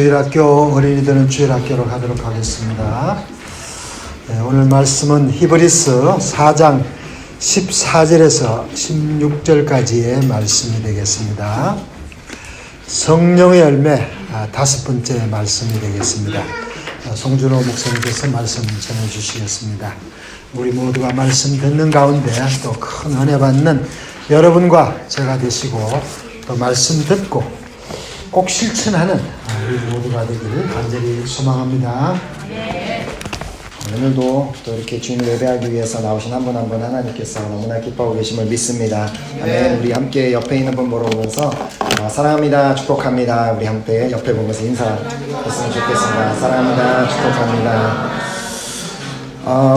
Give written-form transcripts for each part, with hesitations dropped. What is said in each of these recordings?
주일학교 어린이들은 주일학교로 가도록 하겠습니다. 오늘 말씀은 히브리서 4장 14절에서 16절까지의 말씀이 되겠습니다. 성령의 열매 다섯 번째 말씀이 되겠습니다. 송준호 목사님께서 말씀 전해주시겠습니다. 우리 모두가 말씀 듣는 가운데 또 큰 은혜 받는 여러분과 제가 되시고 또 말씀 듣고 꼭 실천하는 우리 모두가 되기를 간절히 소망합니다. 오늘도 또 이렇게 주님을 예배하기 위해서 나오신 한 분 한 분 하나님께서 너무나 기뻐하고 계심을 믿습니다. 아멘. 우리 함께 옆에 있는 분 보러 오면서 사랑합니다, 축복합니다. 우리 함께 옆에 보면서 인사했으면 좋겠습니다. 사랑합니다, 축복합니다.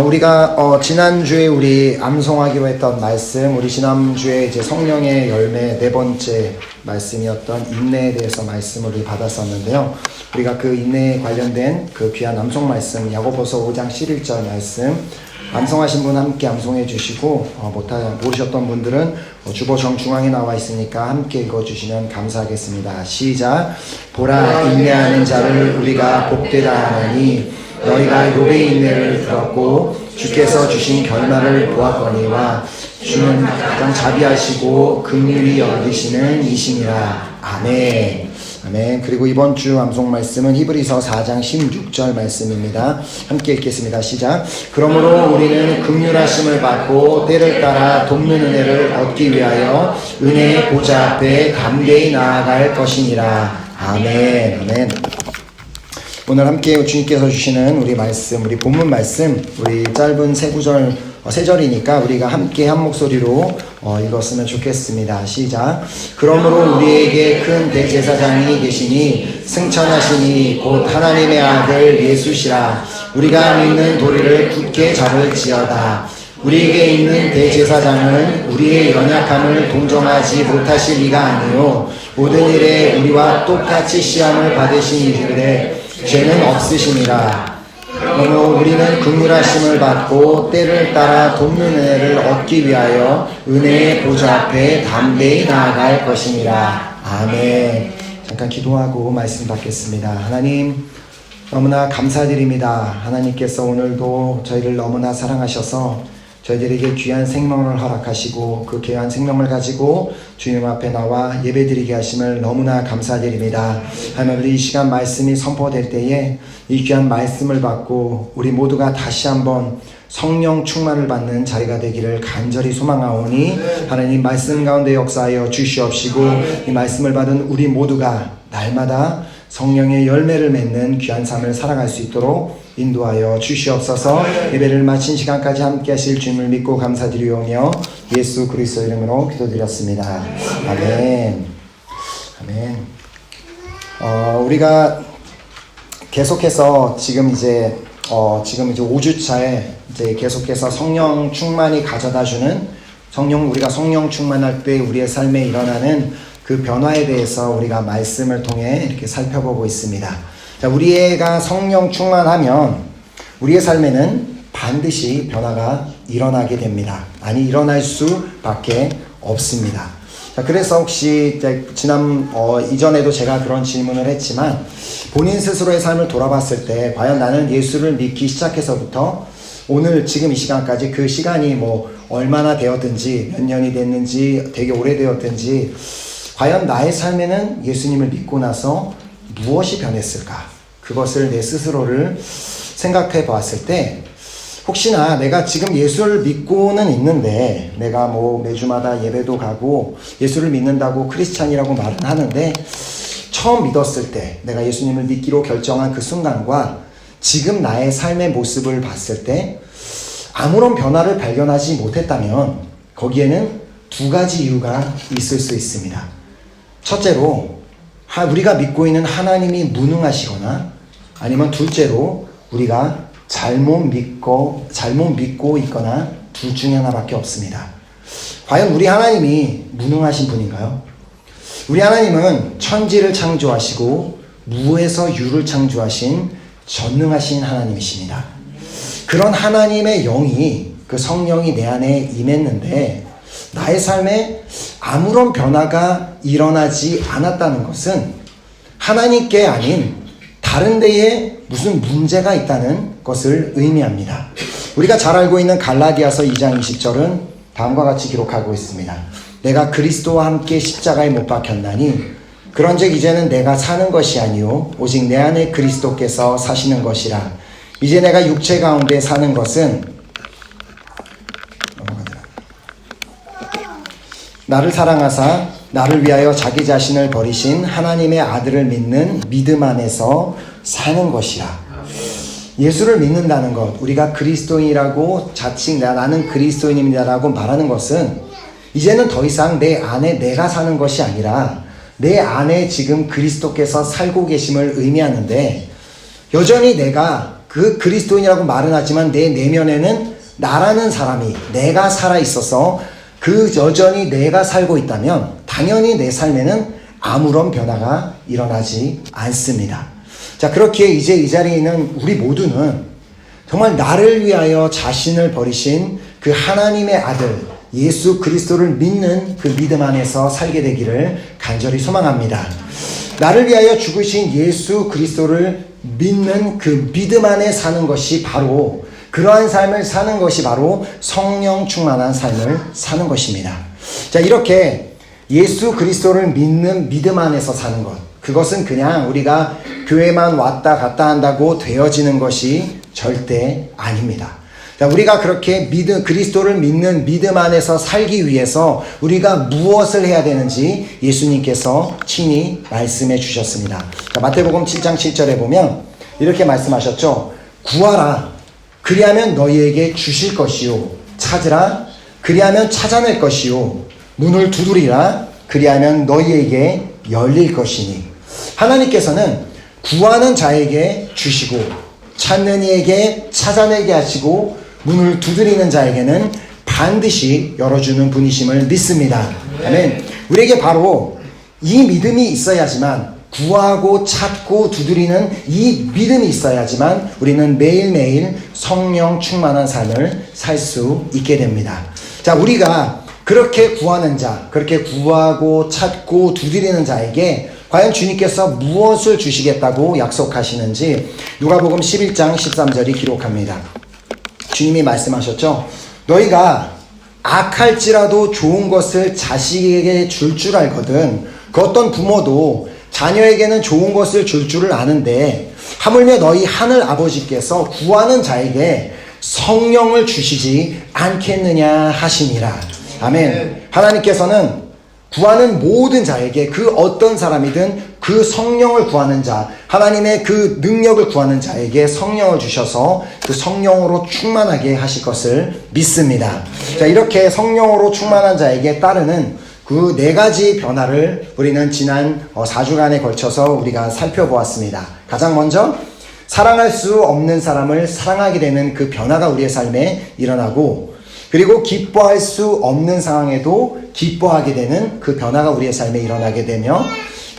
우리가 지난주에 우리 암송하기로 했던 말씀, 우리 지난주에 이제 성령의 열매 네 번째 말씀이었던 인내에 대해서 말씀을 우리 받았었는데요. 우리가 그 인내에 관련된 그 귀한 암송 말씀, 야고보서 5장 11절 말씀 암송하신 분 함께 암송해 주시고 모르셨던 분들은 주보 정중앙에 나와 있으니까 함께 읽어주시면 감사하겠습니다. 시작. 보라, 인내하는 자를 우리가 복되다 하느니 너희가 욥의 인내를 들었고 주께서 주신 결말을 보았거니와 주는 가장 자비하시고 긍휼히 여기시는 이시니라. 아멘. 아멘. 그리고 이번 주 암송 말씀은 히브리서 4장 16절 말씀입니다. 함께 읽겠습니다. 시작. 그러므로 우리는 긍휼하심을 받고 때를 따라 돕는 은혜를 얻기 위하여 은혜의 보좌 앞에 담대히 나아갈 것이니라. 아멘. 아멘. 오늘 함께 주님께서 주시는 우리 말씀, 우리 본문 말씀, 우리 짧은 세 구절, 세 절이니까 우리가 함께 한 목소리로 읽었으면 좋겠습니다. 시작. 그러므로 우리에게 큰 대제사장이 계시니 승천하시니 곧 하나님의 아들 예수시라. 우리가 믿는 도리를 굳게 잡을지어다. 우리에게 있는 대제사장은 우리의 연약함을 동정하지 못하실 리가 아니요 모든 일에 우리와 똑같이 시험을 받으신 이들에 죄는 없으시니라. 그러므로 우리는 긍휼하심을 받고 때를 따라 돕는 은혜를 얻기 위하여 은혜의 보좌 앞에 담대히 나아갈 것이니라. 아멘. 잠깐 기도하고 말씀 받겠습니다. 하나님, 너무나 감사드립니다. 하나님께서 오늘도 저희를 너무나 사랑하셔서 저희들에게 귀한 생명을 허락하시고 그 귀한 생명을 가지고 주님 앞에 나와 예배드리게 하심을 너무나 감사드립니다. 하나님, 이 시간 말씀이 선포될 때에 이 귀한 말씀을 받고 우리 모두가 다시 한번 성령 충만을 받는 자리가 되기를 간절히 소망하오니 하나님 말씀 가운데 역사하여 주시옵시고 이 말씀을 받은 우리 모두가 날마다 성령의 열매를 맺는 귀한 삶을 살아갈 수 있도록 인도하여 주시옵소서. 예배를 마친 시간까지 함께 하실 주님을 믿고 감사드리오며 예수 그리스도 이름으로 기도드렸습니다. 아멘. 아멘. 우리가 계속해서 지금 이제 5주차에 이제 계속해서 성령 충만이 가져다주는 우리가 성령 충만할 때 우리의 삶에 일어나는 그 변화에 대해서 우리가 말씀을 통해 이렇게 살펴보고 있습니다. 자, 우리가 성령 충만하면 우리의 삶에는 반드시 변화가 일어나게 됩니다. 아니, 일어날 수밖에 없습니다. 자, 그래서 혹시 이전에도 제가 그런 질문을 했지만 본인 스스로의 삶을 돌아봤을 때 과연 나는 예수를 믿기 시작해서부터 오늘 지금 이 시간까지 그 시간이 얼마나 되었든지 몇 년이 됐는지 되게 오래되었든지 과연 나의 삶에는 예수님을 믿고 나서 무엇이 변했을까? 그것을 내 스스로를 생각해 보았을 때 혹시나 내가 지금 예수를 믿고는 있는데 내가 매주마다 예배도 가고 예수를 믿는다고 크리스찬이라고 말은 하는데 처음 믿었을 때 내가 예수님을 믿기로 결정한 그 순간과 지금 나의 삶의 모습을 봤을 때 아무런 변화를 발견하지 못했다면 거기에는 두 가지 이유가 있을 수 있습니다. 첫째로 우리가 믿고 있는 하나님이 무능하시거나 아니면 둘째로 우리가 잘못 믿고 있거나 둘 중에 하나밖에 없습니다. 과연 우리 하나님이 무능하신 분인가요? 우리 하나님은 천지를 창조하시고 무에서 유를 창조하신 전능하신 하나님이십니다. 그런 하나님의 영이 그 성령이 내 안에 임했는데 나의 삶에 아무런 변화가 일어나지 않았다는 것은 하나님께 아닌 다른 데에 무슨 문제가 있다는 것을 의미합니다. 우리가 잘 알고 있는 갈라디아서 2장 20절은 다음과 같이 기록하고 있습니다. 내가 그리스도와 함께 십자가에 못 박혔나니 그런즉 이제는 내가 사는 것이 아니요 오직 내 안에 그리스도께서 사시는 것이라. 이제 내가 육체 가운데 사는 것은 나를 사랑하사 나를 위하여 자기 자신을 버리신 하나님의 아들을 믿는 믿음 안에서 사는 것이라. 예수를 믿는다는 것, 우리가 그리스도인이라고 자칭 나는 그리스도인입니다라고 말하는 것은 이제는 더 이상 내 안에 내가 사는 것이 아니라 내 안에 지금 그리스도께서 살고 계심을 의미하는데, 여전히 내가 그 그리스도인이라고 말은 하지만 내 내면에는 나라는 사람이, 내가 살아 있어서 그 여전히 내가 살고 있다면 당연히 내 삶에는 아무런 변화가 일어나지 않습니다. 자, 그렇기에 이제 이 자리에 있는 우리 모두는 정말 나를 위하여 자신을 버리신 그 하나님의 아들 예수 그리스도를 믿는 그 믿음 안에서 살게 되기를 간절히 소망합니다. 나를 위하여 죽으신 예수 그리스도를 믿는 그 믿음 안에 사는 것이 바로, 그러한 삶을 사는 것이 바로 성령 충만한 삶을 사는 것입니다. 자, 이렇게 예수 그리스도를 믿는 믿음 안에서 사는 것, 그것은 그냥 우리가 교회만 왔다 갔다 한다고 되어지는 것이 절대 아닙니다. 자, 우리가 그렇게 그리스도를 믿는 믿음 안에서 살기 위해서 우리가 무엇을 해야 되는지 예수님께서 친히 말씀해 주셨습니다. 자, 마태복음 7장 7절에 보면 이렇게 말씀하셨죠. 구하라, 그리하면 너희에게 주실 것이요. 찾으라, 그리하면 찾아낼 것이요. 문을 두드리라, 그리하면 너희에게 열릴 것이니. 하나님께서는 구하는 자에게 주시고 찾는 이에게 찾아내게 하시고 문을 두드리는 자에게는 반드시 열어주는 분이심을 믿습니다. 아멘. 우리에게 바로 이 믿음이 있어야지만, 구하고 찾고 두드리는 이 믿음이 있어야지만 우리는 매일매일 성령 충만한 삶을 살 수 있게 됩니다. 자, 우리가 그렇게 구하는 자, 그렇게 구하고 찾고 두드리는 자에게 과연 주님께서 무엇을 주시겠다고 약속하시는지 누가복음 11장 13절이 기록합니다. 주님이 말씀하셨죠. 너희가 악할지라도 좋은 것을 자식에게 줄 줄 알거든. 그 어떤 부모도 자녀에게는 좋은 것을 줄 줄을 아는데 하물며 너희 하늘 아버지께서 구하는 자에게 성령을 주시지 않겠느냐 하시니라. 아멘. 하나님께서는 구하는 모든 자에게, 그 어떤 사람이든 그 성령을 구하는 자, 하나님의 그 능력을 구하는 자에게 성령을 주셔서 그 성령으로 충만하게 하실 것을 믿습니다. 자, 이렇게 성령으로 충만한 자에게 따르는 그 네 가지 변화를 우리는 지난 4주간에 걸쳐서 우리가 살펴보았습니다. 가장 먼저 사랑할 수 없는 사람을 사랑하게 되는 그 변화가 우리의 삶에 일어나고, 그리고 기뻐할 수 없는 상황에도 기뻐하게 되는 그 변화가 우리의 삶에 일어나게 되며,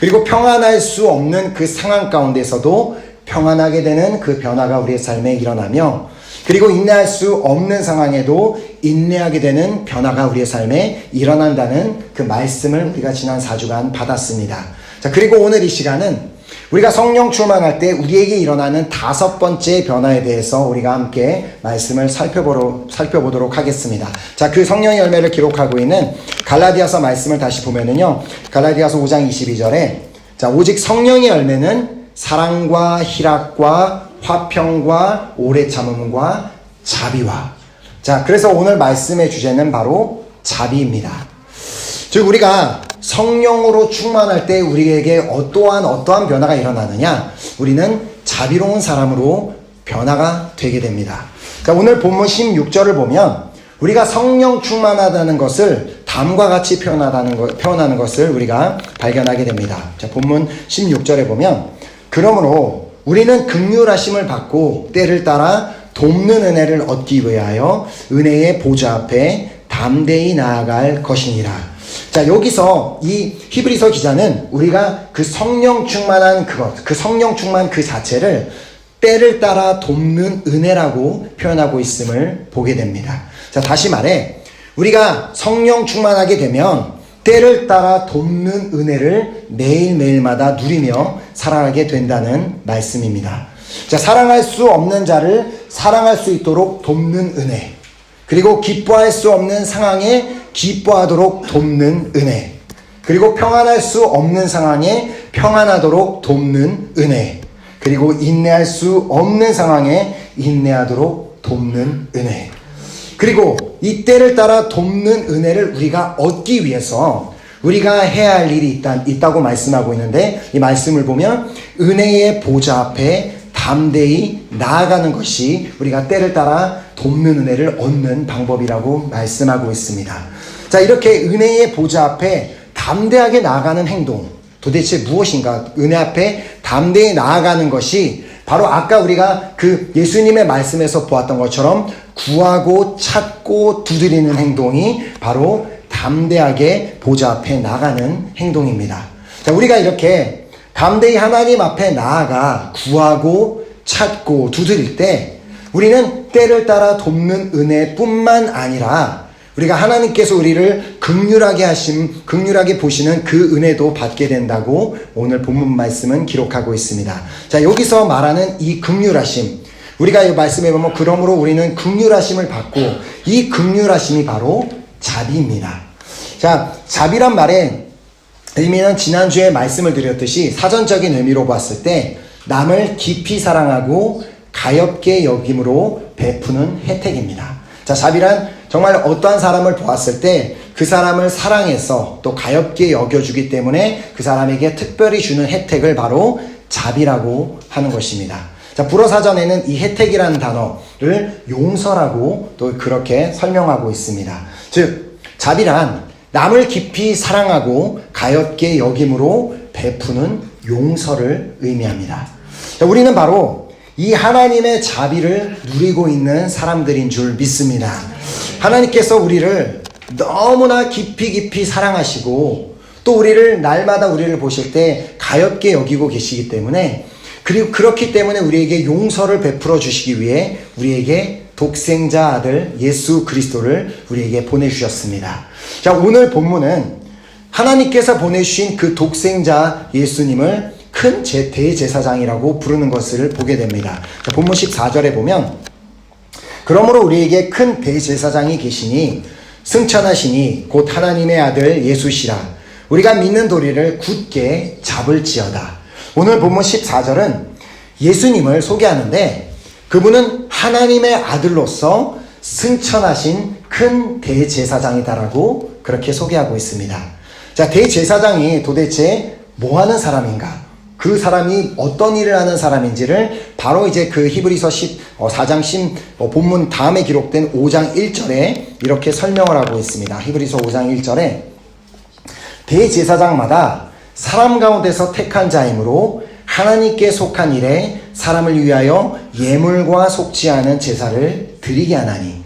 그리고 평안할 수 없는 그 상황 가운데서도 평안하게 되는 그 변화가 우리의 삶에 일어나며, 그리고 인내할 수 없는 상황에도 인내하게 되는 변화가 우리의 삶에 일어난다는 그 말씀을 우리가 지난 4주간 받았습니다. 자, 그리고 오늘 이 시간은 우리가 성령 충만할 때 우리에게 일어나는 5번째 변화에 대해서 우리가 함께 말씀을 살펴보도록 하겠습니다. 자, 그 성령의 열매를 기록하고 있는 갈라디아서 말씀을 다시 보면은요, 갈라디아서 5장 22절에 자, 오직 성령의 열매는 사랑과 희락과 화평과 오래 참음과 자비와. 자, 그래서 오늘 말씀의 주제는 바로 자비입니다. 즉, 우리가 성령으로 충만할 때 우리에게 어떠한 변화가 일어나느냐? 우리는 자비로운 사람으로 변화가 되게 됩니다. 자, 오늘 본문 16절을 보면 우리가 성령 충만하다는 것을 다음과 같이 표현하는 것을 우리가 발견하게 됩니다. 자, 본문 16절에 보면 그러므로 우리는 긍휼하심을 받고 때를 따라 돕는 은혜를 얻기 위하여 은혜의 보좌 앞에 담대히 나아갈 것이니라. 자, 여기서 이 히브리서 기자는 우리가 그 성령 충만한 그 성령 충만 그 자체를 때를 따라 돕는 은혜라고 표현하고 있음을 보게 됩니다. 자, 다시 말해 우리가 성령 충만하게 되면 때를 따라 돕는 은혜를 매일매일마다 누리며 사랑하게 된다는 말씀입니다. 자, 사랑할 수 없는 자를 사랑할 수 있도록 돕는 은혜. 그리고 기뻐할 수 없는 상황에 기뻐하도록 돕는 은혜. 그리고 평안할 수 없는 상황에 평안하도록 돕는 은혜. 그리고 인내할 수 없는 상황에 인내하도록 돕는 은혜. 그리고 이 때를 따라 돕는 은혜를 우리가 얻기 위해서 우리가 해야 할 일이 있다고 말씀하고 있는데, 이 말씀을 보면 은혜의 보좌 앞에 담대히 나아가는 것이 우리가 때를 따라 돕는 은혜를 얻는 방법이라고 말씀하고 있습니다. 자, 이렇게 은혜의 보좌 앞에 담대하게 나아가는 행동, 도대체 무엇인가? 은혜 앞에 담대히 나아가는 것이 바로 아까 우리가 그 예수님의 말씀에서 보았던 것처럼 구하고 찾고 두드리는 행동이 바로 담대하게 보좌 앞에 나가는 행동입니다. 자, 우리가 이렇게 담대히 하나님 앞에 나아가 구하고 찾고 두드릴 때 우리는 때를 따라 돕는 은혜뿐만 아니라 우리가 하나님께서 우리를 긍휼하게 보시는 그 은혜도 받게 된다고 오늘 본문 말씀은 기록하고 있습니다. 자, 여기서 말하는 이 긍휼하심, 우리가 이 말씀에 보면 그러므로 우리는 긍휼하심을 받고, 이 긍휼하심이 바로 자비입니다. 자, 자비란 말의 의미는 지난주에 말씀을 드렸듯이 사전적인 의미로 봤을 때 남을 깊이 사랑하고 가엾게 여김으로 베푸는 혜택입니다. 자, 자비란 정말 어떠한 사람을 보았을 때 그 사람을 사랑해서 또 가엾게 여겨주기 때문에 그 사람에게 특별히 주는 혜택을 바로 자비라고 하는 것입니다. 자, 불어사전에는 이 혜택이라는 단어를 용서라고 또 그렇게 설명하고 있습니다. 즉, 자비란 남을 깊이 사랑하고 가엾게 여김으로 베푸는 용서를 의미합니다. 자, 우리는 바로 이 하나님의 자비를 누리고 있는 사람들인 줄 믿습니다. 하나님께서 우리를 너무나 깊이 사랑하시고 또 우리를 날마다 우리를 보실 때 가엾게 여기고 계시기 때문에, 그리고 그렇기 때문에 우리에게 용서를 베풀어 주시기 위해 우리에게 독생자 아들 예수 그리스도를 우리에게 보내주셨습니다. 자, 오늘 본문은 하나님께서 보내주신 그 독생자 예수님을 큰 대제사장이라고 부르는 것을 보게 됩니다. 자, 본문 14절에 보면 그러므로 우리에게 큰 대제사장이 계시니 승천하시니 곧 하나님의 아들 예수시라. 우리가 믿는 도리를 굳게 잡을지어다. 오늘 본문 14절은 예수님을 소개하는데 그분은 하나님의 아들로서 승천하신 큰 대제사장이다라고 그렇게 소개하고 있습니다. 자, 대제사장이 도대체 뭐 하는 사람인가? 그 사람이 어떤 일을 하는 사람인지를 바로 이제 그 히브리서 4장 본문 다음에 기록된 5장 1절에 이렇게 설명을 하고 있습니다. 히브리서 5장 1절에 대제사장마다 사람 가운데서 택한 자이므로 하나님께 속한 일에 사람을 위하여 예물과 속지 않은 제사를 드리게 하나니.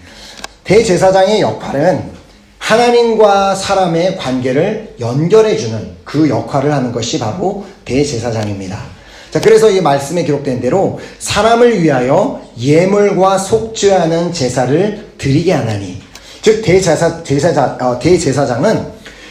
대제사장의 역할은 하나님과 사람의 관계를 연결해주는 그 역할을 하는 것이 바로 대제사장입니다. 자, 그래서 이 말씀에 기록된 대로 사람을 위하여 예물과 속지 않은 제사를 드리게 하나니. 즉, 대제사장은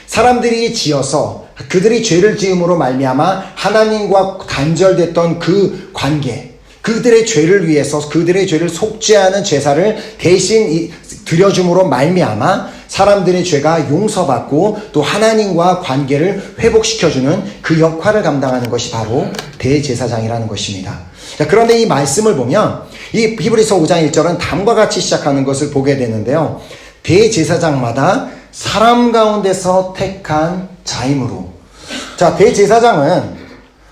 사람들이 지어서 그들이 죄를 지음으로 말미암아 하나님과 단절됐던 그 관계, 그들의 죄를 위해서 그들의 죄를 속지 않은 제사를 대신 드려줌으로 말미암아 사람들의 죄가 용서받고 또 하나님과 관계를 회복시켜주는 그 역할을 감당하는 것이 바로 대제사장이라는 것입니다. 자, 그런데 이 말씀을 보면 이 히브리서 5장 1절은 다음과 같이 시작하는 것을 보게 되는데요. 대제사장마다 사람 가운데서 택한 자이므로. 자, 대제사장은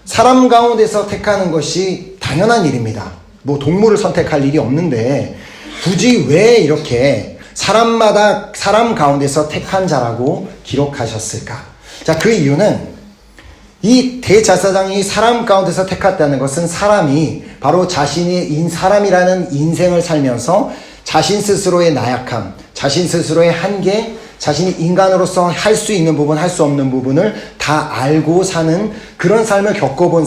사람 가운데서 택하는 것이 당연한 일입니다. 뭐 동물을 선택할 일이 없는데 굳이 왜 이렇게 사람마다 사람 가운데서 택한 자라고 기록하셨을까? 자, 그 이유는 이 대제사장이 사람 가운데서 택했다는 것은 사람이 바로 사람이라는 인생을 살면서 자신 스스로의 나약함, 자신 스스로의 한계, 자신이 인간으로서 할 수 있는 부분, 할 수 없는 부분을 다 알고 사는 그런 삶을 겪어본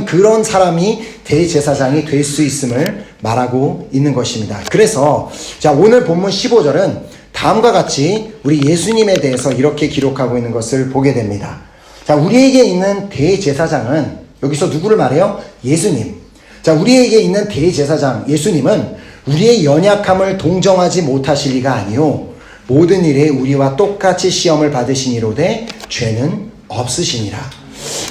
그런 사람이 대제사장이 될 수 있음을 말하고 있는 것입니다. 그래서 자, 오늘 본문 15절은 다음과 같이 우리 예수님에 대해서 이렇게 기록하고 있는 것을 보게 됩니다. 자, 우리에게 있는 대제사장은 여기서 누구를 말해요? 예수님. 자, 우리에게 있는 대제사장 예수님은 우리의 연약함을 동정하지 못하실 리가 아니요 모든 일에 우리와 똑같이 시험을 받으시니로되 죄는 없으시니라.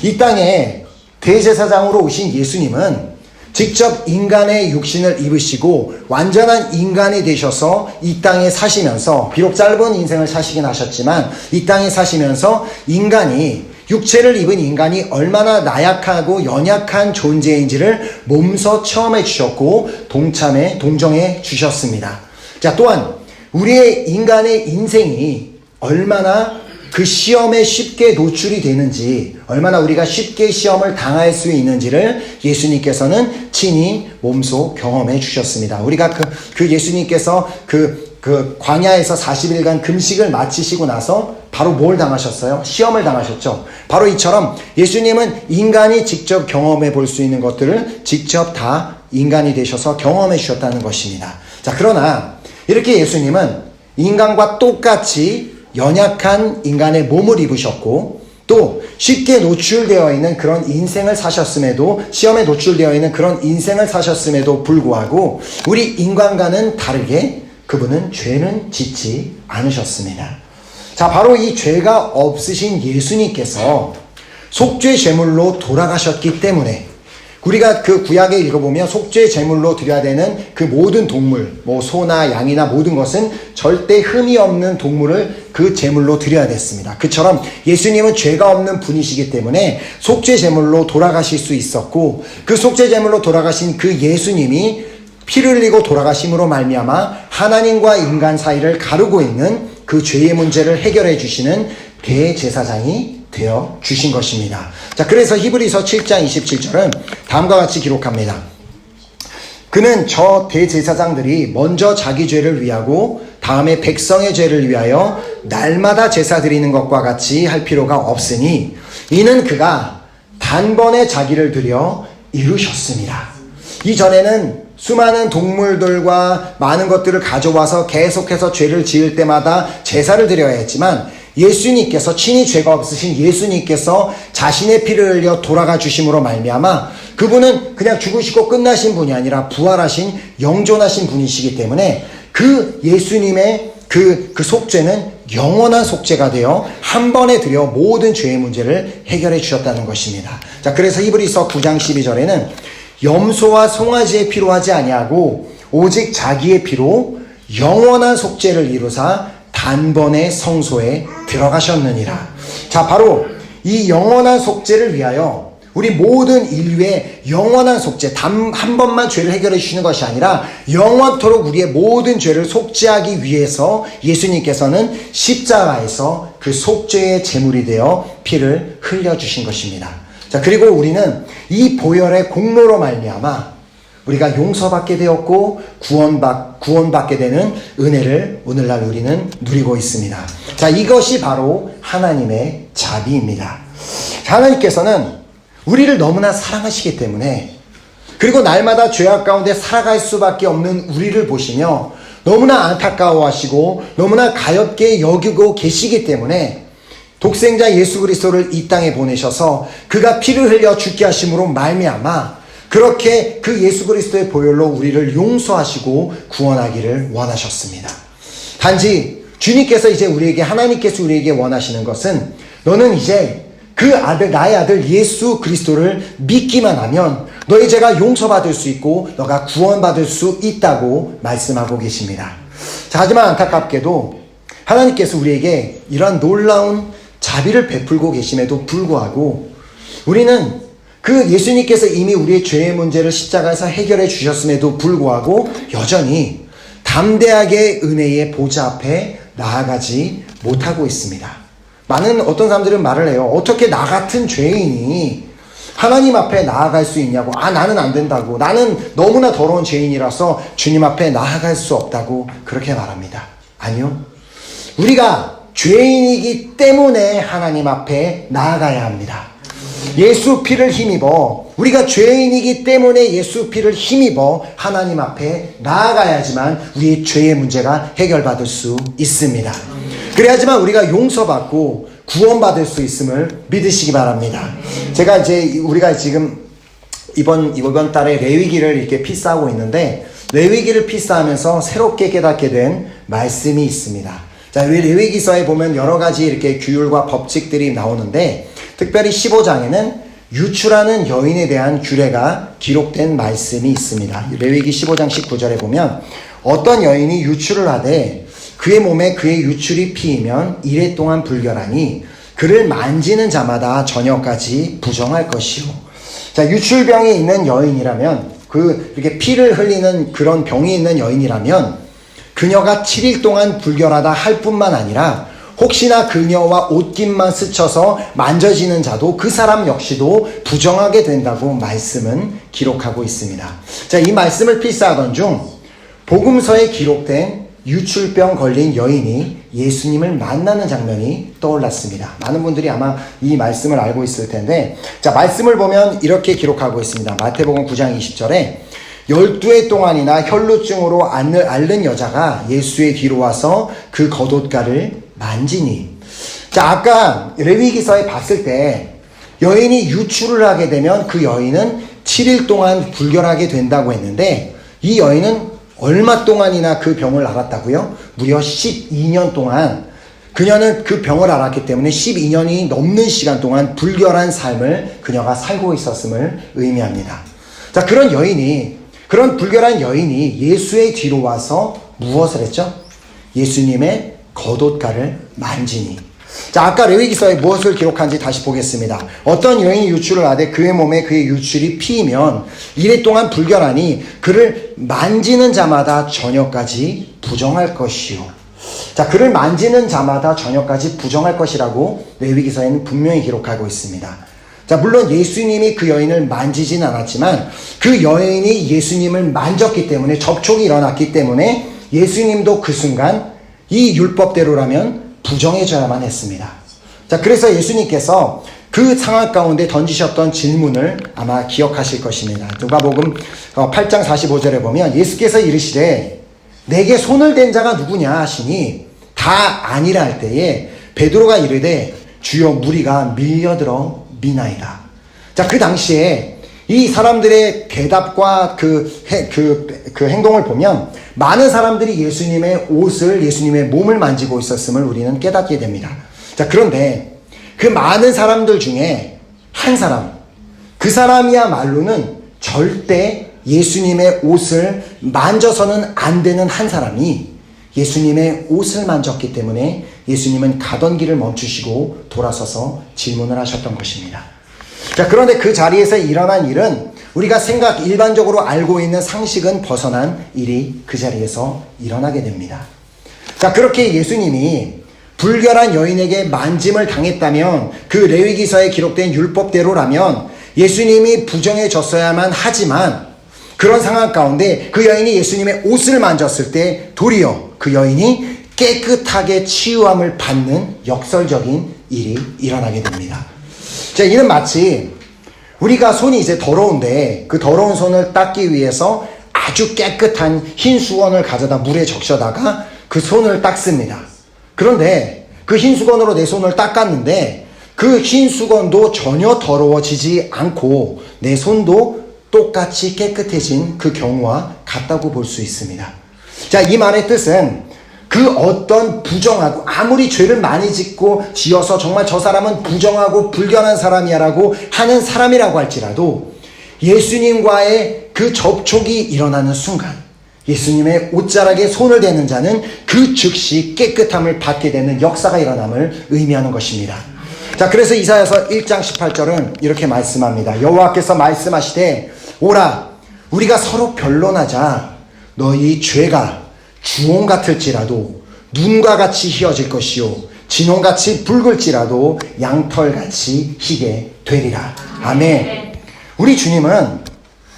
이 땅에 대제사장으로 오신 예수님은 직접 인간의 육신을 입으시고 완전한 인간이 되셔서 이 땅에 사시면서, 비록 짧은 인생을 사시긴 하셨지만 이 땅에 사시면서 인간이, 육체를 입은 인간이 얼마나 나약하고 연약한 존재인지를 몸소 체험해 주셨고 동정해 주셨습니다. 자, 또한 우리의 인간의 인생이 얼마나 그 시험에 쉽게 노출이 되는지, 얼마나 우리가 쉽게 시험을 당할 수 있는지를 예수님께서는 친히 몸소 경험해 주셨습니다. 우리가 그 예수님께서 그 광야에서 40일간 금식을 마치시고 나서 바로 뭘 당하셨어요? 시험을 당하셨죠. 바로 이처럼 예수님은 인간이 직접 경험해 볼 수 있는 것들을 직접 다 인간이 되셔서 경험해 주셨다는 것입니다. 자, 그러나 이렇게 예수님은 인간과 똑같이 연약한 인간의 몸을 입으셨고 또 쉽게 노출되어 있는 그런 인생을 사셨음에도, 시험에 노출되어 있는 그런 인생을 사셨음에도 불구하고 우리 인간과는 다르게 그분은 죄는 짓지 않으셨습니다. 자, 바로 이 죄가 없으신 예수님께서 속죄 제물로 돌아가셨기 때문에, 우리가 그 구약에 읽어보면 속죄 제물로 드려야 되는 그 모든 동물, 뭐 소나 양이나 모든 것은 절대 흠이 없는 동물을 그 제물로 드려야 됐습니다. 그처럼 예수님은 죄가 없는 분이시기 때문에 속죄 제물로 돌아가실 수 있었고, 그 속죄 제물로 돌아가신 그 예수님이 피를 흘리고 돌아가심으로 말미암아 하나님과 인간 사이를 가르고 있는 그 죄의 문제를 해결해 주시는 대제사장이 되어 주신 것입니다. 자, 그래서 히브리서 7장 27절은 다음과 같이 기록합니다. 그는 저 대제사장들이 먼저 자기 죄를 위하고 다음에 백성의 죄를 위하여 날마다 제사 드리는 것과 같이 할 필요가 없으니 이는 그가 단번에 자기를 드려 이루셨습니다. 이전에는 수많은 동물들과 많은 것들을 가져와서 계속해서 죄를 지을 때마다 제사를 드려야 했지만 예수님께서, 친히 죄가 없으신 예수님께서 자신의 피를 흘려 돌아가 주심으로 말미암아 그분은 그냥 죽으시고 끝나신 분이 아니라 부활하신 영존하신 분이시기 때문에 그 예수님의 그 속죄는 영원한 속죄가 되어 한 번에 드려 모든 죄의 문제를 해결해 주셨다는 것입니다. 자, 그래서 히브리서 9장 12절에는 염소와 송아지의 피로 하지 아니하고 오직 자기의 피로 영원한 속죄를 이루사 단번에 성소에 들어가셨느니라. 자, 바로 이 영원한 속죄를 위하여 우리 모든 인류의 영원한 속죄, 단 한 번만 죄를 해결해 주시는 것이 아니라 영원토록 우리의 모든 죄를 속죄하기 위해서 예수님께서는 십자가에서 그 속죄의 제물이 되어 피를 흘려주신 것입니다. 자, 그리고 우리는 이 보혈의 공로로 말미암아 우리가 용서받게 되었고 구원받게 되는 은혜를 오늘날 우리는 누리고 있습니다. 자, 이것이 바로 하나님의 자비입니다. 하나님께서는 우리를 너무나 사랑하시기 때문에, 그리고 날마다 죄악 가운데 살아갈 수밖에 없는 우리를 보시며 너무나 안타까워하시고 너무나 가엾게 여기고 계시기 때문에 독생자 예수 그리스도를 이 땅에 보내셔서 그가 피를 흘려 죽게 하심으로 말미암아 그렇게 그 예수 그리스도의 보혈로 우리를 용서하시고 구원하기를 원하셨습니다. 단지 주님께서 이제 하나님께서 우리에게 원하시는 것은 너는 이제 그 아들, 나의 아들 예수 그리스도를 믿기만 하면 너의 죄가 용서받을 수 있고 너가 구원받을 수 있다고 말씀하고 계십니다. 자, 하지만 안타깝게도 하나님께서 우리에게 이러한 놀라운 자비를 베풀고 계심에도 불구하고 우리는 그 예수님께서 이미 우리의 죄의 문제를 십자가에서 해결해 주셨음에도 불구하고 여전히 담대하게 은혜의 보좌 앞에 나아가지 못하고 있습니다. 많은 어떤 사람들은 말을 해요. 어떻게 나 같은 죄인이 하나님 앞에 나아갈 수 있냐고. 나는 안 된다고. 나는 너무나 더러운 죄인이라서 주님 앞에 나아갈 수 없다고 그렇게 말합니다. 아니요. 우리가 죄인이기 때문에 하나님 앞에 나아가야 합니다. 예수 피를 힘입어, 우리가 죄인이기 때문에 예수 피를 힘입어 하나님 앞에 나아가야지만 우리의 죄의 문제가 해결받을 수 있습니다. 그래야지만 우리가 용서받고 구원받을 수 있음을 믿으시기 바랍니다. 제가 이제 우리가 지금 이번 달에 레위기를 이렇게 피스하고 있는데, 레위기를 피스하면서 새롭게 깨닫게 된 말씀이 있습니다. 자, 레위기서에 보면 여러 가지 이렇게 규율과 법칙들이 나오는데, 특별히 15장에는 유출하는 여인에 대한 규례가 기록된 말씀이 있습니다. 레위기 15장 19절에 보면 어떤 여인이 유출을 하되 그의 몸에 그의 유출이 피이면 이래 동안 불결하니 그를 만지는 자마다 저녁까지 부정할 것이요. 자, 유출병이 있는 여인이라면, 이렇게 피를 흘리는 그런 병이 있는 여인이라면 그녀가 7일 동안 불결하다 할 뿐만 아니라 혹시나 그녀와 옷깃만 스쳐서 만져지는 자도 그 사람 역시도 부정하게 된다고 말씀은 기록하고 있습니다. 자, 이 말씀을 필사하던 중 복음서에 기록된 유출병 걸린 여인이 예수님을 만나는 장면이 떠올랐습니다. 많은 분들이 아마 이 말씀을 알고 있을 텐데, 자, 말씀을 보면 이렇게 기록하고 있습니다. 마태복음 9장 20절에 12해 동안이나 혈루증으로 앓는 여자가 예수의 뒤로 와서 그 겉옷가를 만지니. 자, 아까 레위기서에 봤을 때 여인이 유출을 하게 되면 그 여인은 7일 동안 불결하게 된다고 했는데, 이 여인은 얼마 동안이나 그 병을 앓았다고요? 무려 12년 동안 그녀는 그 병을 앓았기 때문에 12년이 넘는 시간 동안 불결한 삶을 그녀가 살고 있었음을 의미합니다. 자, 그런 불결한 여인이 예수의 뒤로 와서 무엇을 했죠? 예수님의 겉옷가를 만지니. 자, 아까 레위기서에 무엇을 기록한지 다시 보겠습니다. 어떤 여인이 유출을 하되 그의 몸에 그의 유출이 피이면 이래 동안 불결하니 그를 만지는 자마다 저녁까지 부정할 것이요. 자, 그를 만지는 자마다 저녁까지 부정할 것이라고 레위기서에는 분명히 기록하고 있습니다. 자, 물론 예수님이 그 여인을 만지진 않았지만 그 여인이 예수님을 만졌기 때문에, 접촉이 일어났기 때문에 예수님도 그 순간 이 율법대로라면 부정해줘야만 했습니다. 자, 그래서 예수님께서 그 상황 가운데 던지셨던 질문을 아마 기억하실 것입니다. 누가복음 8장 45절에 보면 예수께서 이르시되 내게 손을 댄 자가 누구냐 하시니 다 아니라 할 때에 베드로가 이르되 주여 무리가 밀려들어 미나이다. 자, 그 당시에 이 사람들의 대답과 그 행동을 보면 많은 사람들이 예수님의 옷을, 예수님의 몸을 만지고 있었음을 우리는 깨닫게 됩니다. 자, 그런데 그 많은 사람들 중에 한 사람, 그 사람이야말로는 절대 예수님의 옷을 만져서는 안 되는 한 사람이 예수님의 옷을 만졌기 때문에 예수님은 가던 길을 멈추시고 돌아서서 질문을 하셨던 것입니다. 자, 그런데 그 자리에서 일어난 일은 우리가 일반적으로 알고 있는 상식은 벗어난 일이 그 자리에서 일어나게 됩니다. 자, 그렇게 예수님이 불결한 여인에게 만짐을 당했다면, 그 레위기서에 기록된 율법대로라면 예수님이 부정해졌어야만 하지만, 그런 상황 가운데 그 여인이 예수님의 옷을 만졌을 때 도리어 그 여인이 깨끗하게 치유함을 받는 역설적인 일이 일어나게 됩니다. 자, 이는 마치 우리가 손이 이제 더러운데 그 더러운 손을 닦기 위해서 아주 깨끗한 흰 수건을 가져다 물에 적셔다가 그 손을 닦습니다. 그런데 그 흰 수건으로 내 손을 닦았는데 그 흰 수건도 전혀 더러워지지 않고 내 손도 똑같이 깨끗해진 그 경우와 같다고 볼 수 있습니다. 자, 이 말의 뜻은 그 어떤 부정하고, 아무리 죄를 많이 지어서 정말 저 사람은 부정하고 불결한 사람이야라고 하는 사람이라고 할지라도 예수님과의 그 접촉이 일어나는 순간 예수님의 옷자락에 손을 대는 자는 그 즉시 깨끗함을 받게 되는 역사가 일어남을 의미하는 것입니다. 자, 그래서 이사야서 1장 18절은 이렇게 말씀합니다. 여호와께서 말씀하시되 오라 우리가 서로 변론하자. 너희 죄가 주홍 같을지라도 눈과 같이 희어질 것이요 진홍같이 붉을지라도 양털같이 희게 되리라. 아멘. 우리 주님은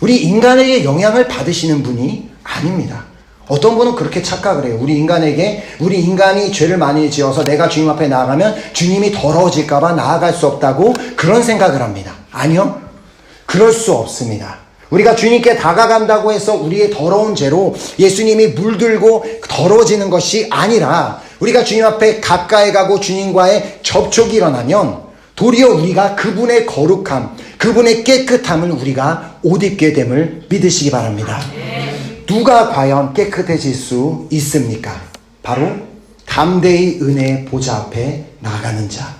우리 인간에게 영향을 받으시는 분이 아닙니다. 어떤 분은 그렇게 착각을 해요. 우리 인간이 죄를 많이 지어서 내가 주님 앞에 나아가면 주님이 더러워질까봐 나아갈 수 없다고 그런 생각을 합니다. 아니요, 그럴 수 없습니다. 우리가 주님께 다가간다고 해서 우리의 더러운 죄로 예수님이 물들고 더러워지는 것이 아니라 우리가 주님 앞에 가까이 가고 주님과의 접촉이 일어나면 도리어 우리가 그분의 거룩함, 그분의 깨끗함을 우리가 옷 입게 됨을 믿으시기 바랍니다. 누가 과연 깨끗해질 수 있습니까? 바로 담대히 은혜의 보좌 앞에 나아가는 자.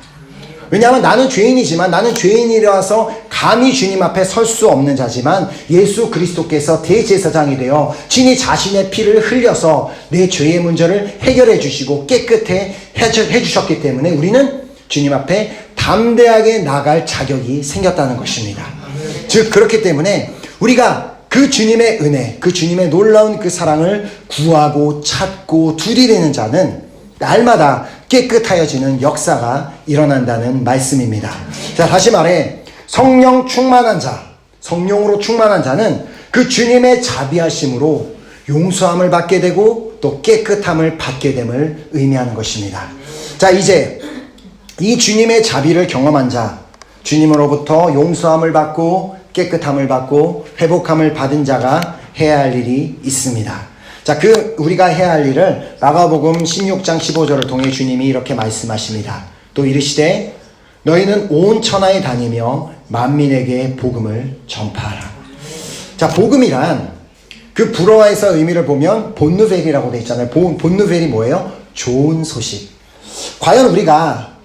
왜냐하면 나는 죄인이지만, 나는 죄인이라서 감히 주님 앞에 설 수 없는 자지만, 예수 그리스도께서 대제사장이 되어 친히 자신의 피를 흘려서 내 죄의 문제를 해결해 주시고 깨끗해 해주셨기 때문에 우리는 주님 앞에 담대하게 나갈 자격이 생겼다는 것입니다. 즉 그렇기 때문에 우리가 그 주님의 은혜, 그 주님의 놀라운 그 사랑을 구하고 찾고 두드리는 자는 날마다 깨끗하여지는 역사가 일어난다는 말씀입니다. 자, 다시 말해 성령 충만한 자, 성령으로 충만한 자는 그 주님의 자비하심으로 용서함을 받게 되고 또 깨끗함을 받게 됨을 의미하는 것입니다. 자, 이제 이 주님의 자비를 경험한 자, 주님으로부터 용서함을 받고 깨끗함을 받고 회복함을 받은 자가 해야 할 일이 있습니다. 자, 우리가 해야 할 일을 마가복음 16장 15절을 통해 주님이 이렇게 말씀하십니다. 또 이르시되 너희는 온 천하에 다니며 만민에게 복음을 전파하라. 자, 복음이란 그 불어에서 의미를 보면 본누벨이라고 되어 있잖아요. 본누벨이 뭐예요? 좋은 소식. 과연 우리가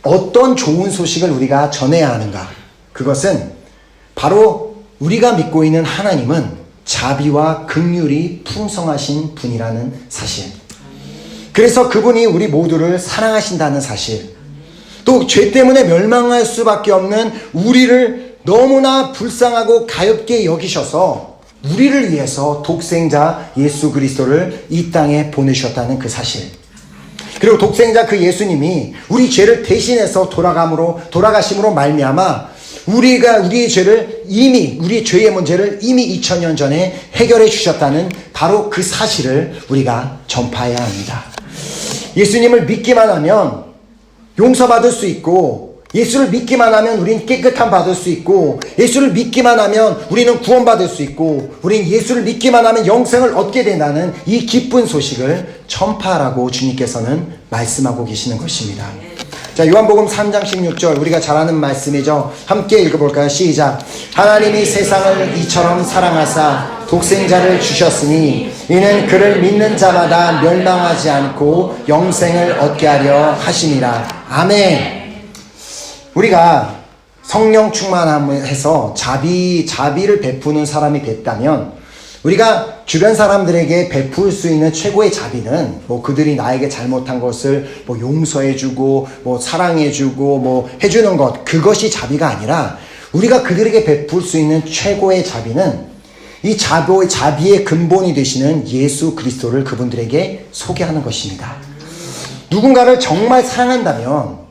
어떤 좋은 소식을 우리가 전해야 하는가? 그것은 바로 우리가 믿고 있는 하나님은 자비와 긍휼이 풍성하신 분이라는 사실. 그래서 그분이 우리 모두를 사랑하신다는 사실. 또 죄 때문에 멸망할 수밖에 없는 우리를 너무나 불쌍하고 가엾게 여기셔서 우리를 위해서 독생자 예수 그리스도를 이 땅에 보내셨다는 그 사실. 그리고 독생자 그 예수님이 우리 죄를 대신해서 돌아가심으로 말미암아 우리의 죄의 문제를 이미 2000년 전에 해결해 주셨다는 바로 그 사실을 우리가 전파해야 합니다. 예수님을 믿기만 하면 용서받을 수 있고, 예수를 믿기만 하면 우린 깨끗함 받을 수 있고, 예수를 믿기만 하면 우리는 구원받을 수 있고, 우린 예수를 믿기만 하면 영생을 얻게 된다는 이 기쁜 소식을 전파하라고 주님께서는 말씀하고 계시는 것입니다. 자, 요한복음 3장 16절 우리가 잘 아는 말씀이죠. 함께 읽어볼까요? 시작. 하나님이 세상을 이처럼 사랑하사 독생자를 주셨으니 이는 그를 믿는 자마다 멸망하지 않고 영생을 얻게 하려 하심이라. 아멘. 우리가 성령 충만함에서 자비를 베푸는 사람이 됐다면 우리가 주변 사람들에게 베풀 수 있는 최고의 자비는 그들이 나에게 잘못한 것을 용서해주고 사랑해주고 해주는 것, 그것이 자비가 아니라 우리가 그들에게 베풀 수 있는 최고의 자비는 이 자비의 근본이 되시는 예수 그리스도를 그분들에게 소개하는 것입니다. 누군가를 정말 사랑한다면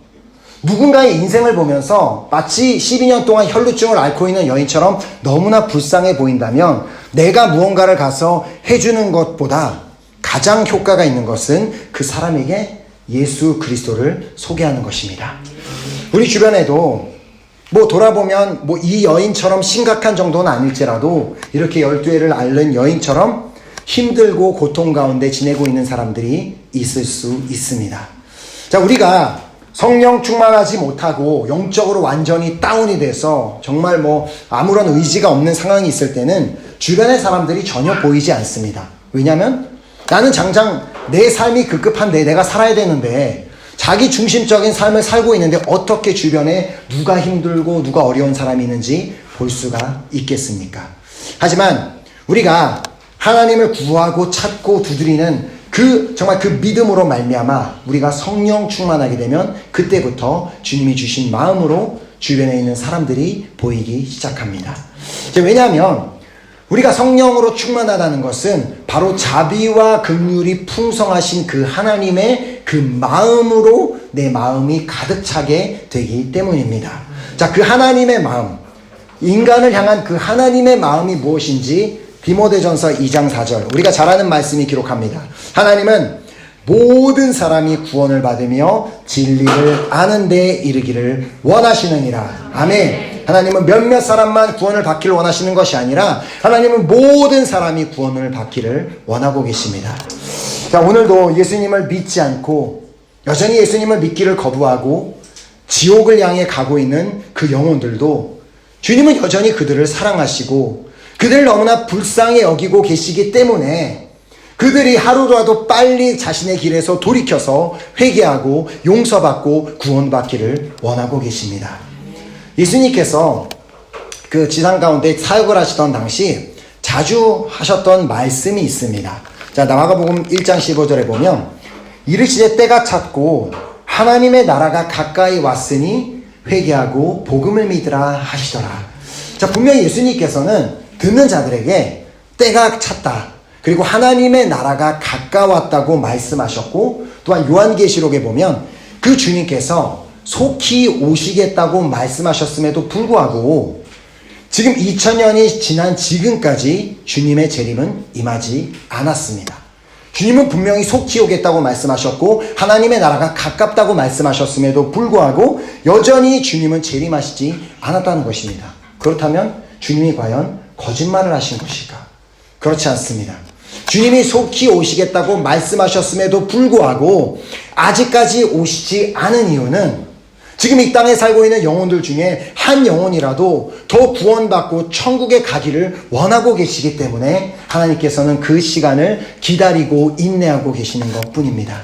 누군가의 인생을 보면서 마치 12년 동안 혈루증을 앓고 있는 여인처럼 너무나 불쌍해 보인다면 내가 무언가를 가서 해주는 것보다 가장 효과가 있는 것은 그 사람에게 예수 그리스도를 소개하는 것입니다. 우리 주변에도 돌아보면 이 여인처럼 심각한 정도는 아닐지라도 이렇게 12해를 앓는 여인처럼 힘들고 고통 가운데 지내고 있는 사람들이 있을 수 있습니다. 자, 우리가 성령 충만하지 못하고 영적으로 완전히 다운이 돼서 정말 아무런 의지가 없는 상황이 있을 때는 주변의 사람들이 전혀 보이지 않습니다. 왜냐하면 나는 장장 내 삶이 급급한데 내가 살아야 되는데 자기 중심적인 삶을 살고 있는데 어떻게 주변에 누가 힘들고 누가 어려운 사람이 있는지 볼 수가 있겠습니까? 하지만 우리가 하나님을 구하고 찾고 두드리는 정말 그 믿음으로 말미암아 우리가 성령 충만하게 되면 그때부터 주님이 주신 마음으로 주변에 있는 사람들이 보이기 시작합니다. 왜냐하면 우리가 성령으로 충만하다는 것은 바로 자비와 긍휼이 풍성하신 그 하나님의 그 마음으로 내 마음이 가득 차게 되기 때문입니다. 자, 그 하나님의 마음, 인간을 향한 그 하나님의 마음이 무엇인지 디모데전서 2장 4절 우리가 잘 아는 말씀이 기록합니다. 하나님은 모든 사람이 구원을 받으며 진리를 아는 데 이르기를 원하시느니라. 아멘. 하나님은 몇몇 사람만 구원을 받기를 원하시는 것이 아니라 하나님은 모든 사람이 구원을 받기를 원하고 계십니다. 자, 오늘도 예수님을 믿지 않고 여전히 예수님을 믿기를 거부하고 지옥을 향해 가고 있는 그 영혼들도 주님은 여전히 그들을 사랑하시고 그들을 너무나 불쌍히 여기고 계시기 때문에 그들이 하루라도 빨리 자신의 길에서 돌이켜서 회개하고 용서받고 구원받기를 원하고 계십니다. 예수님께서 그 지상 가운데 사역을 하시던 당시 자주 하셨던 말씀이 있습니다. 자, 마가복음 1장 15절에 보면 이르시되 때가 찼고 하나님의 나라가 가까이 왔으니 회개하고 복음을 믿으라 하시더라. 자, 분명히 예수님께서는 듣는 자들에게 때가 찼다, 그리고 하나님의 나라가 가까웠다고 말씀하셨고, 또한 요한계시록에 보면 그 주님께서 속히 오시겠다고 말씀하셨음에도 불구하고 지금 2000년이 지난 지금까지 주님의 재림은 임하지 않았습니다. 주님은 분명히 속히 오겠다고 말씀하셨고 하나님의 나라가 가깝다고 말씀하셨음에도 불구하고 여전히 주님은 재림하시지 않았다는 것입니다. 그렇다면 주님이 과연 거짓말을 하신 것일까? 그렇지 않습니다. 주님이 속히 오시겠다고 말씀하셨음에도 불구하고 아직까지 오시지 않은 이유는 지금 이 땅에 살고 있는 영혼들 중에 한 영혼이라도 더 구원받고 천국에 가기를 원하고 계시기 때문에 하나님께서는 그 시간을 기다리고 인내하고 계시는 것 뿐입니다.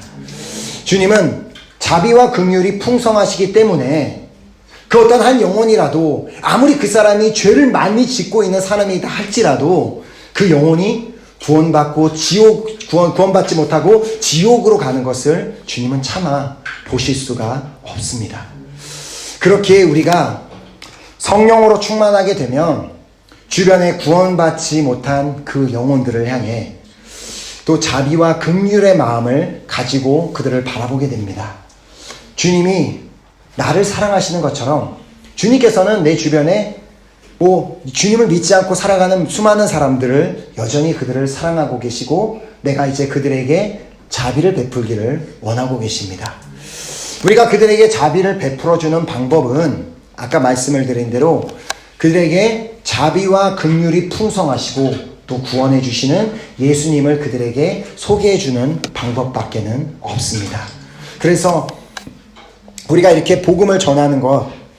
주님은 자비와 긍휼이 풍성하시기 때문에 그 어떤 한 영혼이라도 아무리 그 사람이 죄를 많이 짓고 있는 사람이다 할지라도 그 영혼이 구원받고 구원받지 못하고 지옥으로 가는 것을 주님은 차마 보실 수가 없습니다. 그렇게 우리가 성령으로 충만하게 되면 주변에 구원받지 못한 그 영혼들을 향해 또 자비와 긍휼의 마음을 가지고 그들을 바라보게 됩니다. 주님이 나를 사랑하시는 것처럼 주님께서는 내 주변에 주님을 믿지 않고 살아가는 수많은 사람들을 여전히 그들을 사랑하고 계시고 내가 이제 그들에게 자비를 베풀기를 원하고 계십니다. 우리가 그들에게 자비를 베풀어주는 방법은 아까 말씀을 드린 대로 그들에게 자비와 긍휼이 풍성하시고 또 구원해 주시는 예수님을 그들에게 소개해 주는 방법밖에는 없습니다. 그래서 우리가 이렇게 복음을 전하는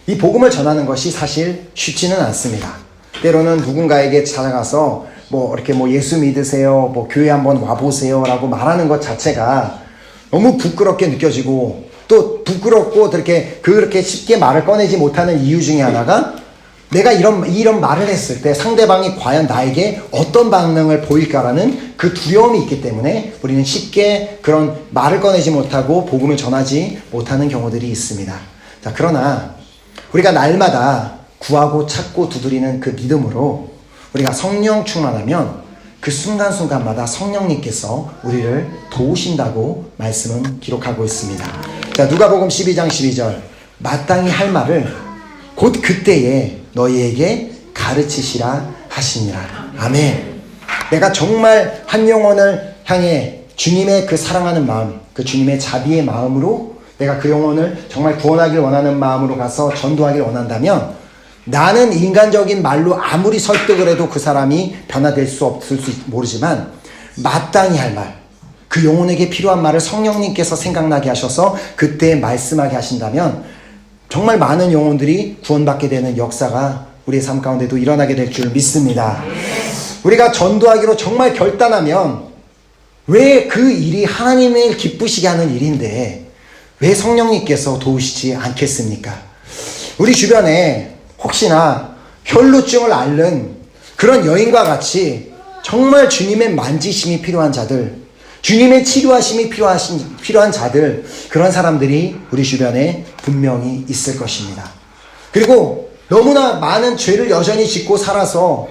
이 복음을 전하는 것이 사실 쉽지는 않습니다. 때로는 누군가에게 찾아가서 이렇게 예수 믿으세요, 교회 한번 와보세요 라고 말하는 것 자체가 너무 부끄럽게 느껴지고 또 부끄럽고 그렇게 쉽게 말을 꺼내지 못하는 이유 중에 하나가 내가 이런 말을 했을 때 상대방이 과연 나에게 어떤 반응을 보일까라는 그 두려움이 있기 때문에 우리는 쉽게 그런 말을 꺼내지 못하고 복음을 전하지 못하는 경우들이 있습니다. 자, 그러나 우리가 날마다 구하고 찾고 두드리는 그 믿음으로 우리가 성령 충만하면 그 순간순간마다 성령님께서 우리를 도우신다고 말씀은 기록하고 있습니다. 자, 누가복음 12장 12절 마땅히 할 말을 곧 그때에 너희에게 가르치시라 하시니라. 아멘. 내가 정말 한 영혼을 향해 주님의 그 사랑하는 마음, 그 주님의 자비의 마음으로 내가 그 영혼을 정말 구원하길 원하는 마음으로 가서 전도하길 원한다면 나는 인간적인 말로 아무리 설득을 해도 그 사람이 변화될 수 없을지 모르지만 마땅히 할 말, 그 영혼에게 필요한 말을 성령님께서 생각나게 하셔서 그때 말씀하게 하신다면 정말 많은 영혼들이 구원받게 되는 역사가 우리의 삶 가운데도 일어나게 될 줄 믿습니다. 우리가 전도하기로 정말 결단하면 왜 그 일이 하나님을 기쁘시게 하는 일인데 왜 성령님께서 도우시지 않겠습니까? 우리 주변에 혹시나 혈루증을 앓는 그런 여인과 같이 정말 주님의 만지심이 필요한 자들, 주님의 치료하심이 필요한 자들, 그런 사람들이 우리 주변에 분명히 있을 것입니다. 그리고 너무나 많은 죄를 여전히 짓고 살아서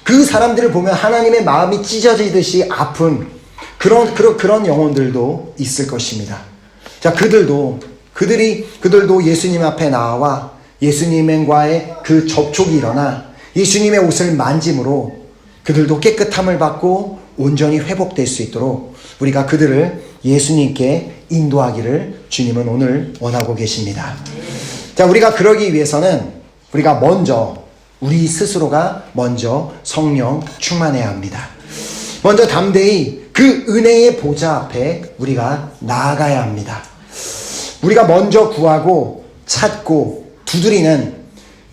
그 사람들을 보면 하나님의 마음이 찢어지듯이 아픈 그런 영혼들도 있을 것입니다. 자, 그들도 예수님 앞에 나와 예수님과의 그 접촉이 일어나 예수님의 옷을 만짐으로 그들도 깨끗함을 받고 온전히 회복될 수 있도록 우리가 그들을 예수님께 인도하기를 주님은 오늘 원하고 계십니다. 자, 우리가 그러기 위해서는 우리가 우리 스스로가 먼저 성령 충만해야 합니다. 먼저 담대히 그 은혜의 보좌 앞에 우리가 나아가야 합니다. 우리가 먼저 구하고 찾고 두드리는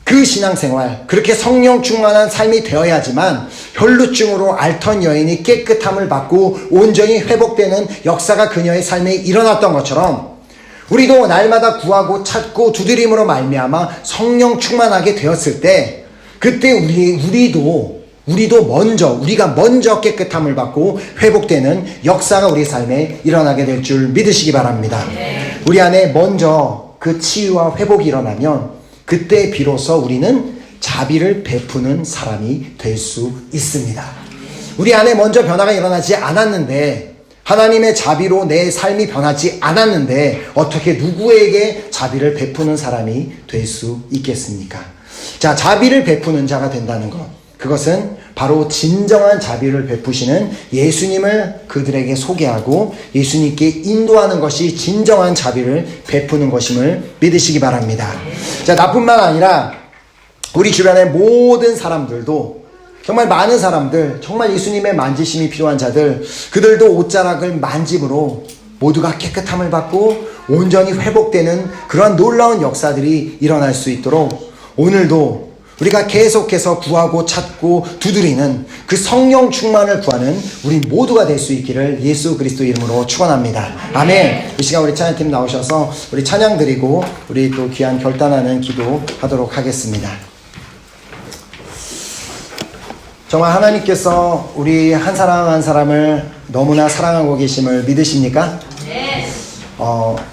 그 신앙생활, 그렇게 성령 충만한 삶이 되어야지만 혈루증으로 앓던 여인이 깨끗함을 받고 온전히 회복되는 역사가 그녀의 삶에 일어났던 것처럼 우리도 날마다 구하고 찾고 두드림으로 말미암아 성령 충만하게 되었을 때 그때 우리가 먼저 깨끗함을 받고 회복되는 역사가 우리 삶에 일어나게 될 줄 믿으시기 바랍니다. 우리 안에 먼저 그 치유와 회복이 일어나면 그때 비로소 우리는 자비를 베푸는 사람이 될 수 있습니다. 우리 안에 먼저 변화가 일어나지 않았는데, 하나님의 자비로 내 삶이 변하지 않았는데 어떻게 누구에게 자비를 베푸는 사람이 될 수 있겠습니까? 자, 자비를 베푸는 자가 된다는 것, 그것은 바로 진정한 자비를 베푸시는 예수님을 그들에게 소개하고 예수님께 인도하는 것이 진정한 자비를 베푸는 것임을 믿으시기 바랍니다. 자, 나뿐만 아니라 우리 주변의 모든 사람들도, 정말 많은 사람들, 정말 예수님의 만지심이 필요한 자들, 그들도 옷자락을 만짐으로 모두가 깨끗함을 받고 온전히 회복되는 그런 놀라운 역사들이 일어날 수 있도록 오늘도 우리가 계속해서 구하고 찾고 두드리는 그 성령 충만을 구하는 우리 모두가 될 수 있기를 예수 그리스도 이름으로 축원합니다. 아멘. 이 시간 우리 찬양팀 나오셔서 우리 찬양 드리고 우리 또 귀한 결단하는 기도 하도록 하겠습니다. 정말 하나님께서 우리 한 사람 한 사람을 너무나 사랑하고 계심을 믿으십니까? 네.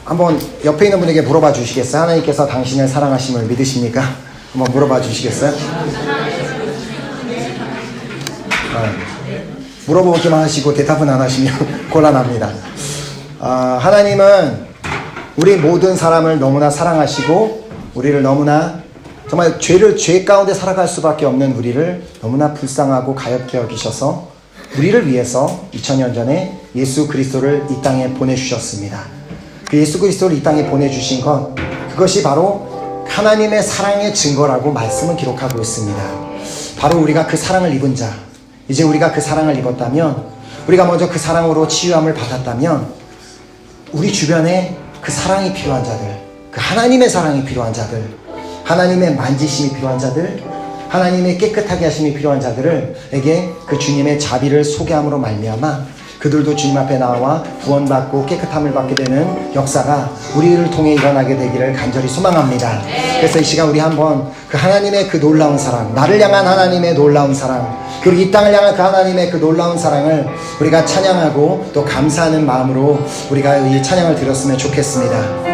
한번 옆에 있는 분에게 물어봐 주시겠어요? 하나님께서 당신을 사랑하심을 믿으십니까? 한번 물어봐 주시겠어요? 물어보기만 하시고 대답은 안 하시면 곤란합니다. 하나님은 우리 모든 사람을 너무나 사랑하시고 우리를 너무나 정말 죄 가운데 살아갈 수밖에 없는 우리를 너무나 불쌍하고 가엾게 여기셔서 우리를 위해서 2000년 전에 예수 그리스도를 이 땅에 보내주셨습니다. 그 예수 그리스도를 이 땅에 보내주신 것, 그것이 바로 하나님의 사랑의 증거라고 말씀은 기록하고 있습니다. 바로 우리가 그 사랑을 입은 자, 이제 우리가 그 사랑을 입었다면, 우리가 먼저 그 사랑으로 치유함을 받았다면 우리 주변에 그 사랑이 필요한 자들, 그 하나님의 사랑이 필요한 자들, 하나님의 만지심이 필요한 자들, 하나님의 깨끗하게 하심이 필요한 자들에게 그 주님의 자비를 소개함으로 말미암아 그들도 주님 앞에 나와 구원받고 깨끗함을 받게 되는 역사가 우리를 통해 일어나게 되기를 간절히 소망합니다. 그래서 이 시간 우리 한번 그 하나님의 그 놀라운 사랑, 나를 향한 하나님의 놀라운 사랑, 그리고 이 땅을 향한 그 하나님의 그 놀라운 사랑을 우리가 찬양하고 또 감사하는 마음으로 우리가 이 찬양을 드렸으면 좋겠습니다.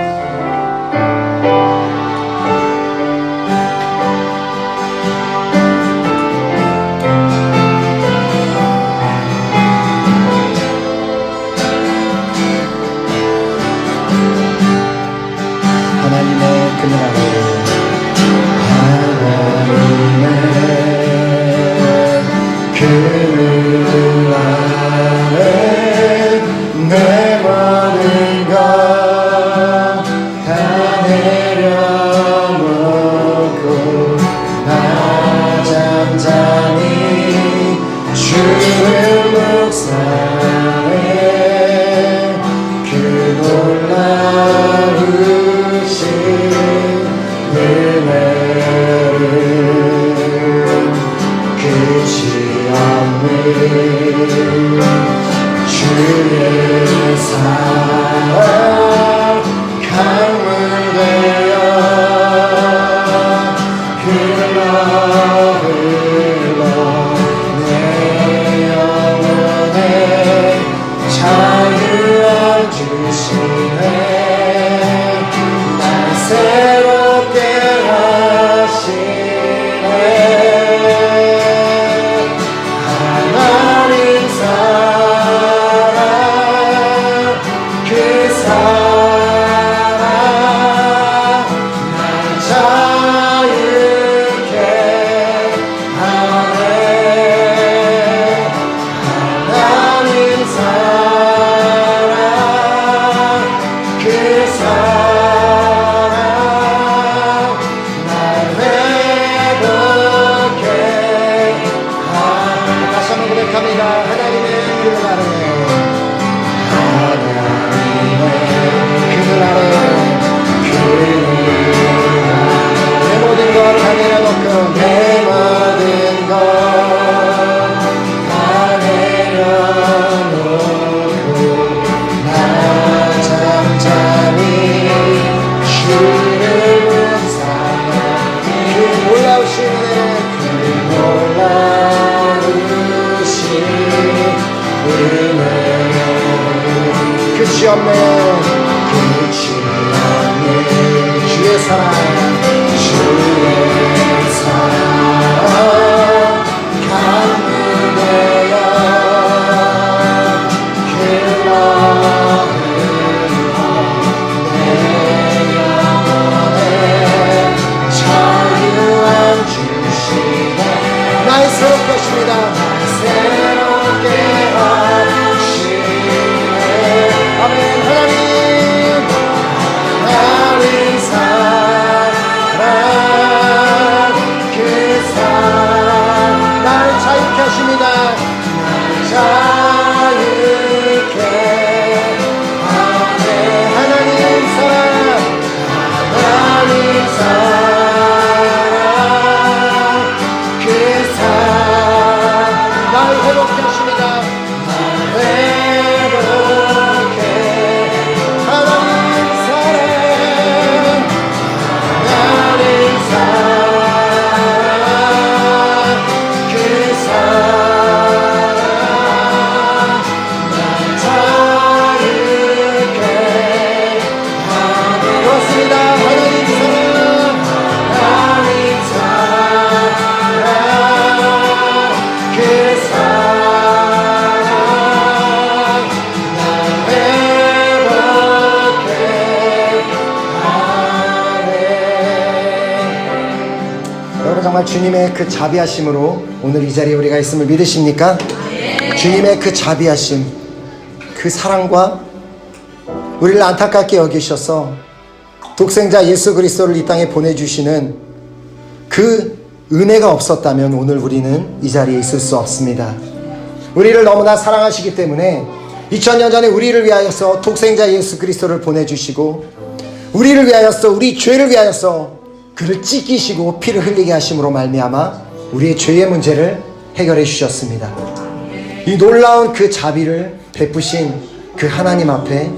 사랑 주의 사랑 강림되어 내 영혼에 자유함 주시네 날 새롭게 하십니다 새롭게 하시네 아멘 하나님 사랑 그 사랑 날 자유케 하십니다 자유케 하네 하나님 사랑 그 사랑 날 회복케 하십니다 회복케 하나님 사랑 그 사랑 날 자유케 하네 그렇습니다 하나님 사랑 그 사랑 날 회복케 하네 여러분 정말 주님의 그 자비하심으로 오늘 이 자리에 우리가 있음을 믿으십니까? 주님의 그 자비하심 그 사랑과 우리를 안타깝게 여기셔서 독생자 예수 그리스도를 이 땅에 보내주시는 그 은혜가 없었다면 오늘 우리는 이 자리에 있을 수 없습니다. 우리를 너무나 사랑하시기 때문에 2000년 전에 우리를 위하여서 독생자 예수 그리스도를 보내주시고 우리를 위하여서 우리 죄를 위하여서 그를 찢기시고 피를 흘리게 하심으로 말미암아 우리의 죄의 문제를 해결해 주셨습니다. 이 놀라운 그 자비를 베푸신 그 하나님 앞에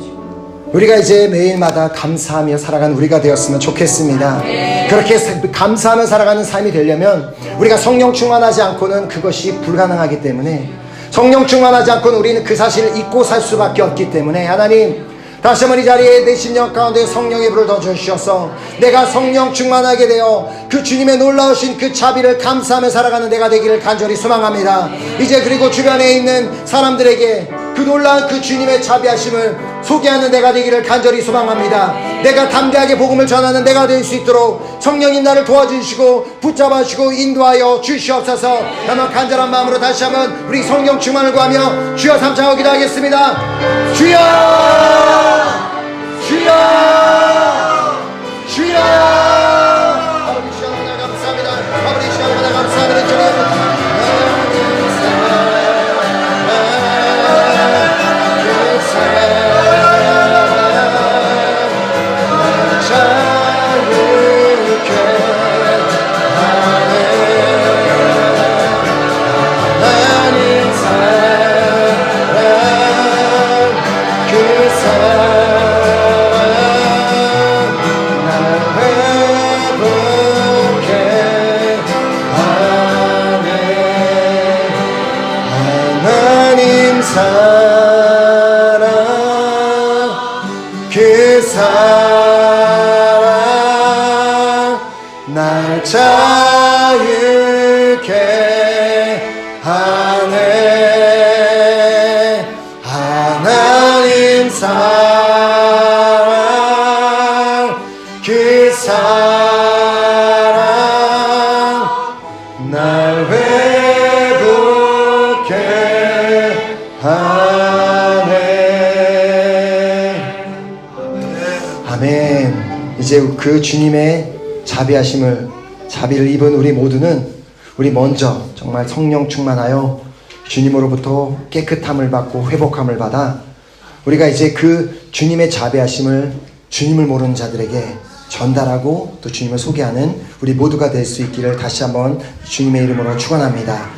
우리가 이제 매일마다 감사하며 살아가는 우리가 되었으면 좋겠습니다. 그렇게 감사하며 살아가는 삶이 되려면 우리가 성령 충만하지 않고는 그것이 불가능하기 때문에 성령 충만하지 않고는 우리는 그 사실을 잊고 살 수밖에 없기 때문에 하나님 다시 한번 이 자리에 내 심령 가운데 성령의 불을 더 주셔서 내가 성령 충만하게 되어 그 주님의 놀라우신 그 자비를 감사하며 살아가는 내가 되기를 간절히 소망합니다. 이제 그리고 주변에 있는 사람들에게 그 놀라운 그 주님의 자비하심을 소개하는 내가 되기를 간절히 소망합니다. 내가 담대하게 복음을 전하는 내가 될 수 있도록 성령님 나를 도와주시고 붙잡아주시고 인도하여 주시옵소서. 한번 간절한 마음으로 다시 한번 우리 성령 충만을 구하며 주여 삼창하고 기도하겠습니다. 주여 주여 주여 아버지 시간마다 감사합니다. 아버지 시간마다 감사합니다. 주님 그 사랑 날 자유케 하네 하나님 사랑 그 사랑 날 회복케 하네 아멘. 이제 그 주님의 자비를 입은 우리 모두는 우리 먼저 정말 성령 충만하여 주님으로부터 깨끗함을 받고 회복함을 받아 우리가 이제 그 주님의 자비하심을 주님을 모르는 자들에게 전달하고 또 주님을 소개하는 우리 모두가 될 수 있기를 다시 한번 주님의 이름으로 축원합니다.